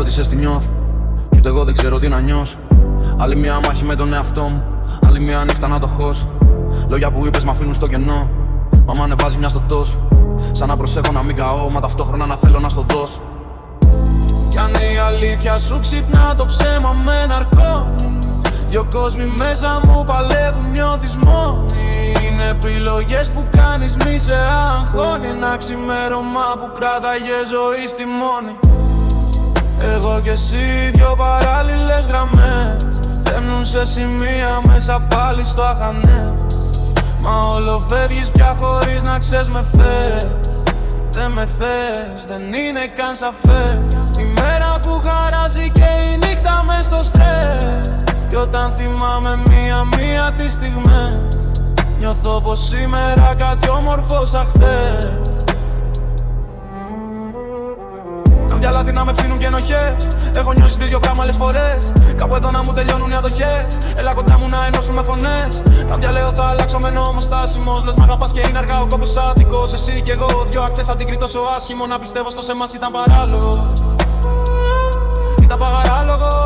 ρώτησες τι νιώθω, κι ούτε εγώ δεν ξέρω τι να νιώσω. Άλλη μια μάχη με τον εαυτό μου, άλλη μια νύχτα να το χώσω. Λόγια που είπες μ' αφήνουν στο κενό, μα μ' ανεβάζει μια στο τόσο. Σαν να προσέχω να μην καώ, μα ταυτόχρονα να θέλω να στο δώσω. Κι αν η αλήθεια σου ξυπνά το ψέμα με ναρκώνει, δυο κόσμοι μέσα μου παλεύουν, νιώθεις μόνη. Είναι επιλογές που κάνεις, μη σε αγχώνει. Ένα ξημέρωμα που κράταγε ζωή στη μόνη. Εγώ και εσύ δυο παράλληλες γραμμές, τέμνουν σε σημεία μέσα πάλι στο αχανέ. Μα όλο φεύγεις πια χωρίς να ξέρεις με θες. Δεν με θες, δεν είναι καν σαφές. Η μέρα που χαράζει και η νύχτα μες στο στρες. Κι όταν θυμάμαι μία-μία τις στιγμές, νιώθω πως σήμερα κάτι όμορφο σαν χθες. Κάποια λάθη να με ψήνουν και ενοχές, έχω νιώσει το ίδιο πράγμα άλλες φορές. Κάπου εδώ να μου τελειώνουν οι αντοχές, έλα κοντά μου να ενώσουμε φωνές. Κάποια λέω θα αλλάξω μεν όμως στάσιμος, λες μ' αγαπάς και είναι αργά ο κόπος άδικος. Εσύ κι εγώ, δυο ακτές αντικρίτως ο άσχημο. Να πιστεύω στο σε μας ήταν παράλογο, ήταν παράλογο.